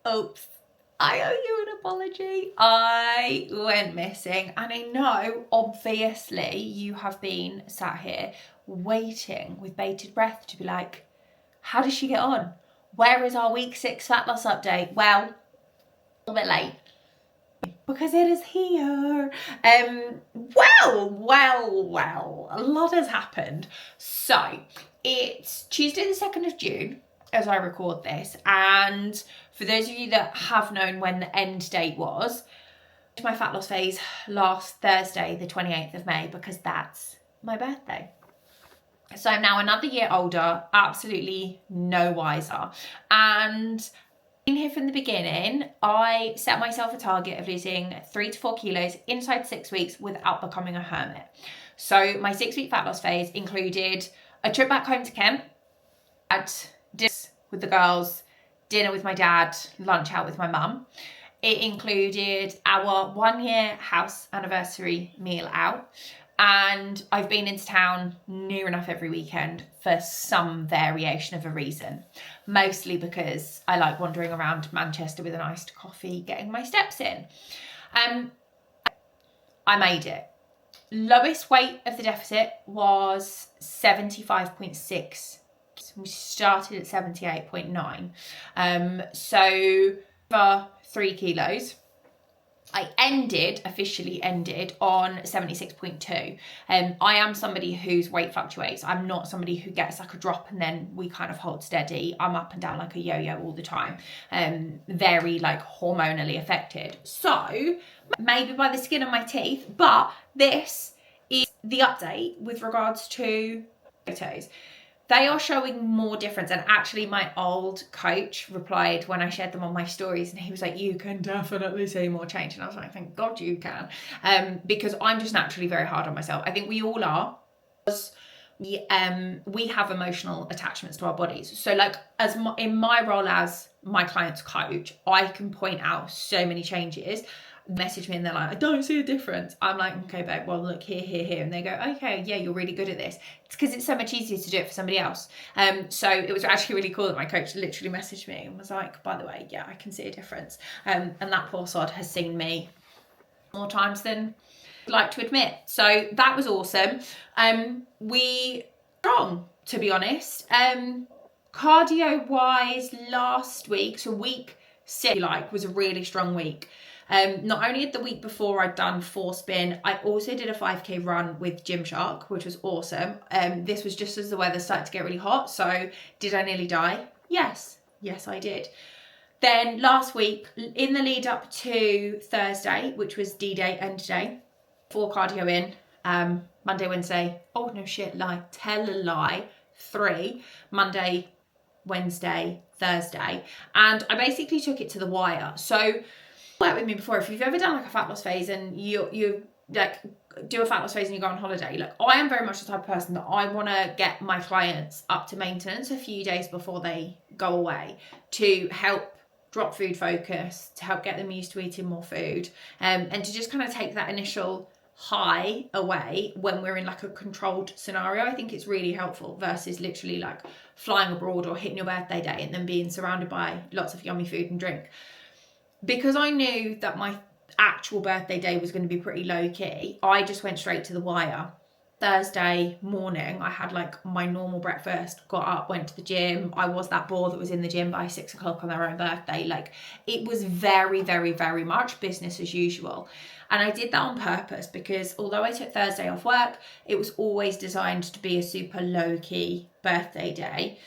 oops, I owe you an apology. I went missing, and I know obviously you have been sat here waiting with bated breath to be like, how does she get on? Where is our week 6 fat loss update? Well, a little bit late because it is here. Well, a lot has happened. So it's Tuesday the 2nd of June as I record this, and for those of you that have known when the end date was, my fat loss phase last Thursday the 28th of May because that's my birthday. So I'm now another year older, absolutely no wiser, and in here from the beginning, I set myself a target of losing 3 to 4 kilos inside 6 weeks without becoming a hermit. So my 6-week fat loss phase included a trip back home to Kent, at dinner with the girls, dinner with my dad, lunch out with my mum. It included our 1-year house anniversary meal out. And I've been into town near enough every weekend for some variation of a reason. Mostly because I like wandering around Manchester with an iced coffee, getting my steps in. I made it. Lowest weight of the deficit was 75.6. We started at 78.9. So for 3 kilos. I officially ended on 76.2. I am somebody whose weight fluctuates. I'm not somebody who gets like a drop and then we kind of hold steady. I'm up and down like a yo-yo all the time. Very like hormonally affected. So maybe by the skin of my teeth, but this is the update with regards to photos. They are showing more difference, and actually my old coach replied when I shared them on my stories, and he was like, you can definitely see more change. And I was like, thank God you can, because I'm just naturally very hard on myself. I think we all are, because we have emotional attachments to our bodies. So like in my role as my client's coach, I can point out so many changes. Message me and they're like, I don't see a difference. I'm like, okay babe, well look here, and they go, okay, yeah, you're really good at this. It's because it's so much easier to do it for somebody else. So it was actually really cool that my coach literally messaged me and was like, by the way, yeah, I can see a difference. And that poor sod has seen me more times than I'd like to admit. So that was awesome. We strong, to be honest. Cardio wise, last week, so week 6 was a really strong week. Not only the week before I'd done 4 spin, I also did a 5k run with Gymshark, which was awesome. This was just as the weather started to get really hot. So did I nearly die? Yes, I did. Then last week, in the lead up to Thursday, which was D-Day, end day, 4 cardio in, Monday, Wednesday, oh no shit, tell a lie, 3, Monday, Wednesday, Thursday. And I basically took it to the wire. So worked with me before, if you've ever done like a fat loss phase and you like do a fat loss phase and you go on holiday, like I am very much the type of person that I want to get my clients up to maintenance a few days before they go away to help drop food focus, to help get them used to eating more food, and to just kind of take that initial high away when we're in like a controlled scenario. I think it's really helpful versus literally like flying abroad or hitting your birthday day and then being surrounded by lots of yummy food and drink. Because I knew that my actual birthday day was going to be pretty low key, I just went straight to the wire. Thursday morning, I had like my normal breakfast, got up, went to the gym. I was that bore that was in the gym by 6 o'clock on their own birthday. Like it was very, very, very much business as usual. And I did that on purpose because although I took Thursday off work, it was always designed to be a super low key birthday day.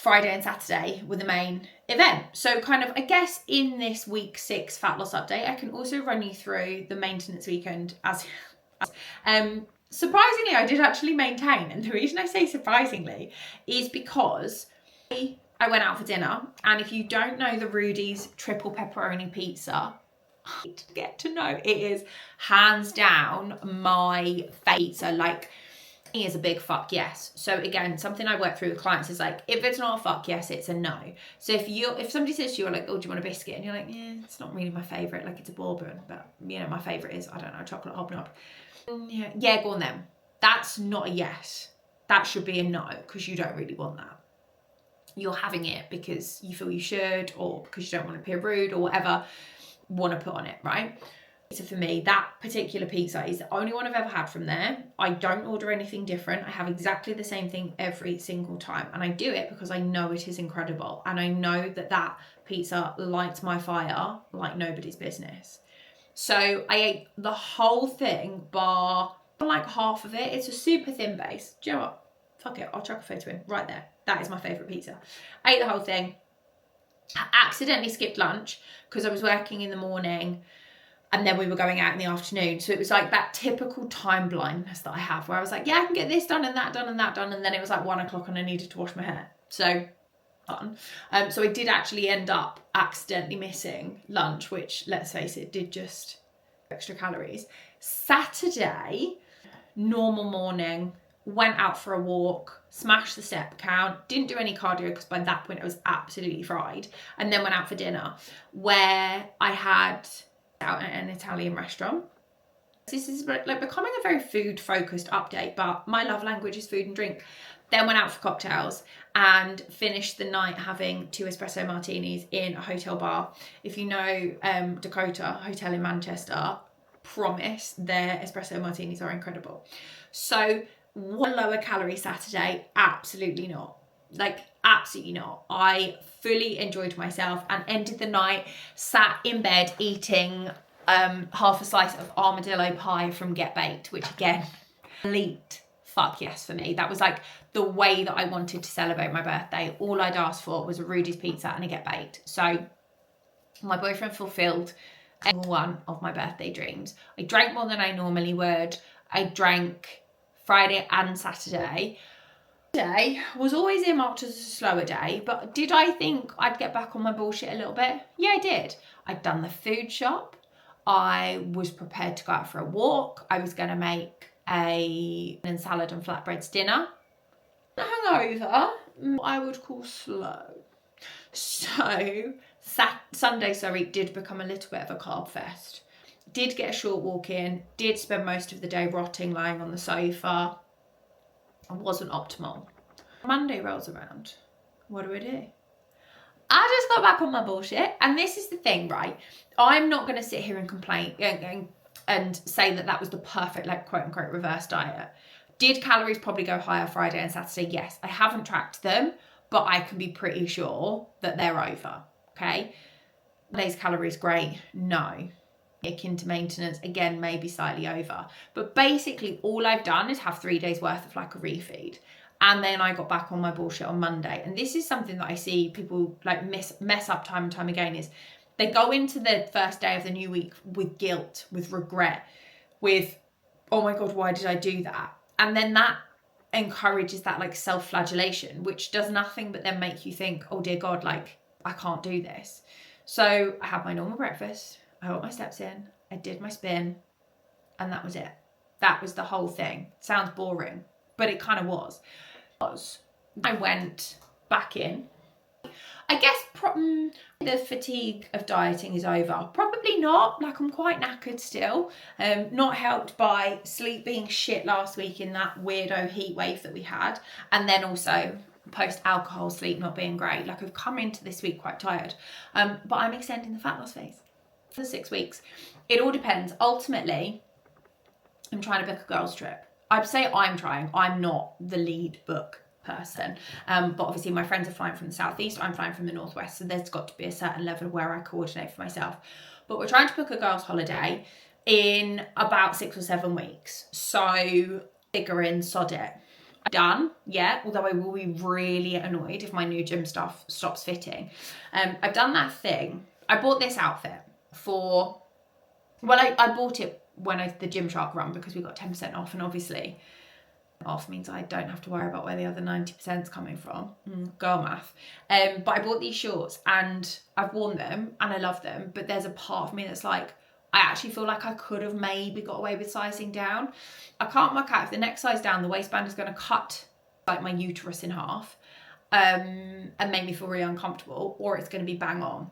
Friday and Saturday were the main event. So kind of, I guess in this week 6 fat loss update, I can also run you through the maintenance weekend as surprisingly, I did actually maintain. And the reason I say surprisingly is because I went out for dinner. And if you don't know the Rudy's triple pepperoni pizza, get to know, it is hands down my pizza. Like, is a big fuck yes. So again, something I work through with clients is like, if it's not a fuck yes, it's a no. So if somebody says to you like, oh, do you want a biscuit? And you're like, yeah, it's not really my favorite. Like it's a bourbon, but you know, my favorite is, I don't know, chocolate hobnob. Yeah, go on then. That's not a yes. That should be a no because you don't really want that. you're having it because you feel you should, or because you don't want to appear rude, or whatever you want to put on it, right? So for me, that particular pizza is the only one I've ever had from there. I don't order anything different. I have exactly the same thing every single time. And I do it because I know it is incredible. And I know that that pizza lights my fire like nobody's business. So I ate the whole thing, bar like half of it. It's a super thin base. Do you know what? Fuck it, I'll chuck a photo in right there. That is my favourite pizza. I ate the whole thing. I accidentally skipped lunch because I was working in the morning and then we were going out in the afternoon. So it was like that typical time blindness that I have where I was like, yeah, I can get this done and that done and that done. And then it was like 1 o'clock and I needed to wash my hair. So fun. So I did actually end up accidentally missing lunch, which, let's face it, did just extra calories. Saturday, normal morning, went out for a walk, smashed the step count, didn't do any cardio because by that point I was absolutely fried, and then went out for dinner where I had out at an Italian restaurant. This is like becoming a very food focused update, but my love language is food and drink. Then went out for cocktails and finished the night having 2 espresso martinis in a hotel bar. If you know Dakota Hotel in Manchester, promise their espresso martinis are incredible. So one lower calorie Saturday? Absolutely not. Like, absolutely not. I fully enjoyed myself and ended the night sat in bed eating half a slice of armadillo pie from Get Baked, which again, elite fuck yes for me. That was like the way that I wanted to celebrate my birthday. All I'd asked for was a Rudy's pizza and a Get Baked. So my boyfriend fulfilled every one of my birthday dreams. I drank more than I normally would. I drank Friday and Saturday. Day was always earmarked as a slower day, but did I think I'd get back on my bullshit a little bit? Yeah, I did. I'd done the food shop. I was prepared to go out for a walk. I was going to make a salad and flatbreads dinner. Hangover, I would call slow. So Sunday, did become a little bit of a carb fest. Did get a short walk in, did spend most of the day rotting, lying on the sofa. It wasn't optimal. Monday rolls around. What do? I just got back on my bullshit. And this is the thing, right? I'm not going to sit here and complain and say that was the perfect, like, quote unquote, reverse diet. Did calories probably go higher Friday and Saturday? Yes. I haven't tracked them, but I can be pretty sure that they're over. Okay. Today's calories great? No. Akin to maintenance, again, maybe slightly over. But basically all I've done is have 3 days worth of like a refeed. And then I got back on my bullshit on Monday. And this is something that I see people like mess up time and time again, is they go into the first day of the new week with guilt, with regret, with, oh my God, why did I do that? And then that encourages that like self-flagellation, which does nothing but then make you think, oh dear God, like I can't do this. So I had my normal breakfast. I got my steps in, I did my spin, and that was it. That was the whole thing. Sounds boring, but it kind of was. I went back in. I guess the fatigue of dieting is over. Probably not. Like, I'm quite knackered still. Not helped by sleep being shit last week in that weirdo heat wave that we had. And then also post-alcohol sleep not being great. Like, I've come into this week quite tired. But I'm extending the fat loss phase for 6 weeks. It all depends. Ultimately, I'm trying to book a girls trip. I'd say I'm trying. I'm not the lead book person. But obviously my friends are flying from the southeast. I'm flying from the northwest. So there's got to be a certain level where I coordinate for myself. But we're trying to book a girls holiday in about 6 or 7 weeks. So figure in, sod it. Done yet, although I will be really annoyed if my new gym stuff stops fitting. I've done that thing. I bought this outfit for, well, I bought it when the Gymshark run because we got 10% off, and obviously off means I don't have to worry about where the other 90% is coming from. Girl math. But I bought these shorts and I've worn them and I love them, but there's a part of me that's like, I actually feel like I could have maybe got away with sizing down. I can't work out if the next size down, the waistband is going to cut like my uterus in half and make me feel really uncomfortable, or it's going to be bang on.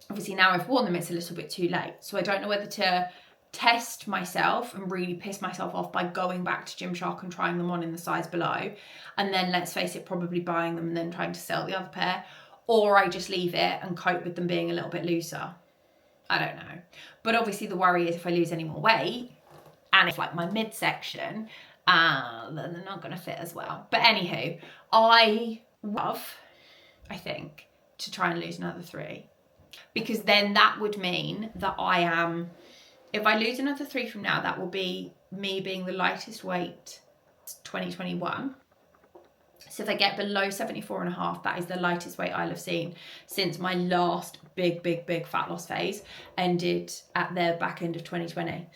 Obviously now I've worn them, it's a little bit too late. So I don't know whether to test myself and really piss myself off by going back to Gymshark and trying them on in the size below, and then, let's face it, probably buying them and then trying to sell the other pair, or I just leave it and cope with them being a little bit looser. I don't know. But obviously the worry is if I lose any more weight and if like my midsection, then they're not going to fit as well. But anywho, I love, I think, to try and lose another 3, because then that would mean that I am, if I lose another 3 from now, that will be me being the lightest weight 2021. So if I get below 74.5, that is the lightest weight I'll have seen since my last big fat loss phase ended at the back end of 2020.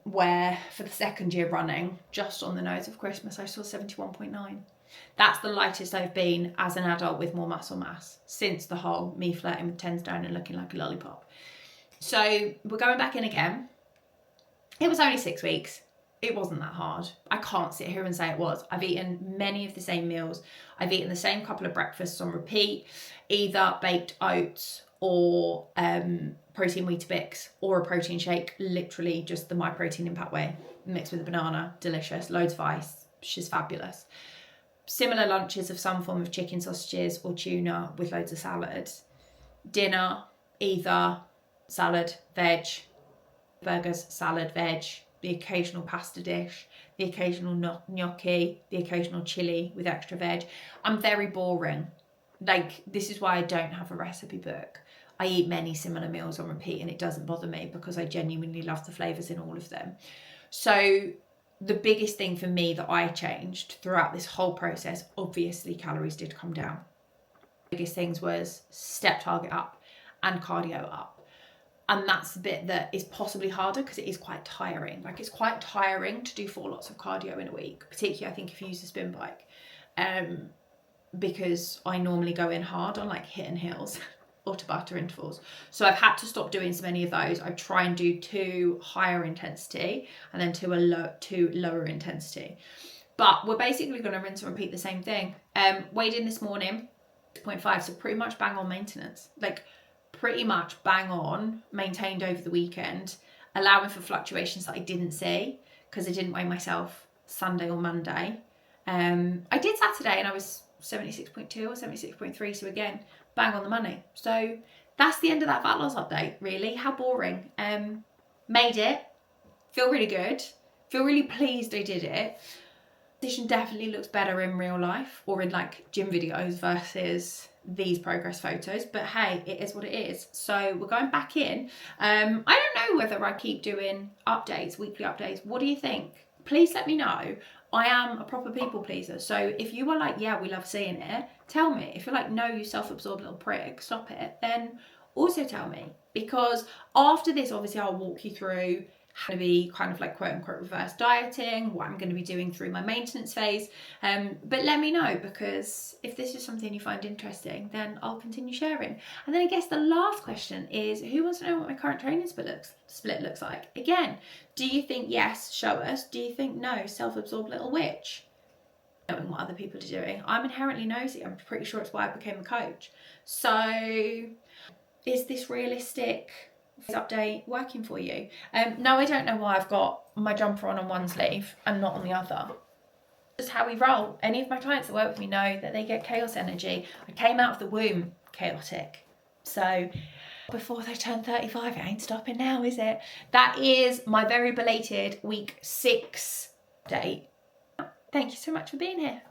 Where for the 2nd year running, just on the nose of Christmas, I saw 71.9. That's the lightest I've been as an adult with more muscle mass since the whole me flirting with 10 stone and looking like a lollipop. So we're going back in again. It was only 6 weeks. It wasn't that hard. I can't sit here and say it was. I've eaten many of the same meals. I've eaten the same couple of breakfasts on repeat, either baked oats or protein Weetabix or a protein shake, literally just the My Protein Impact Way mixed with a banana, delicious, loads of ice, she's fabulous. Similar lunches of some form of chicken sausages or tuna with loads of salad. Dinner, either salad, veg, burgers, salad, veg, the occasional pasta dish, the occasional gnocchi, the occasional chili with extra veg. I'm very boring. Like, this is why I don't have a recipe book. I eat many similar meals on repeat and it doesn't bother me because I genuinely love the flavours in all of them. So the biggest thing for me that I changed throughout this whole process, obviously calories did come down. The biggest things was step target up and cardio up. And that's the bit that is possibly harder because it is quite tiring. Like, it's quite tiring to do 4 lots of cardio in a week, particularly I think if you use a spin bike, because I normally go in hard on like hit and hills or Tabata intervals. So I've had to stop doing so many of those. I try and do 2 higher intensity and then 2 lower intensity. But we're basically going to rinse and repeat the same thing. Weighed in this morning, 0.5, so pretty much bang on maintenance. Like, pretty much bang on, maintained over the weekend, allowing for fluctuations that I didn't see because I didn't weigh myself Sunday or Monday. I did Saturday and I was 76.2 or 76.3, so again, bang on the money. So that's the end of that fat loss update, really. How boring. Made it, feel really good, feel really pleased I did it. Position definitely looks better in real life or in like gym videos versus these progress photos, but hey, it is what it is. So we're going back in. I don't know whether I keep doing updates, weekly updates. What do you think? Please let me know. I am a proper people pleaser, so if you are like, yeah, we love seeing it, tell me. If you're like, no, you self-absorbed little prick, stop it, then also tell me. Because after this, obviously I'll walk you through how to be kind of like quote unquote reverse dieting, what I'm going to be doing through my maintenance phase. But let me know, because if this is something you find interesting, then I'll continue sharing. And then I guess the last question is, who wants to know what my current training split looks like? Again, do you think yes, show us? Do you think no, self-absorbed little witch? Knowing what other people are doing. I'm inherently nosy. I'm pretty sure it's why I became a coach. So is this realistic update working for you? No, I don't know why I've got my jumper on one sleeve and not on the other. Just how we roll. Any of my clients that work with me know that they get chaos energy. I came out of the womb chaotic. So before they turn 35, it ain't stopping now, is it? That is my very belated week 6 date. Thank you so much for being here.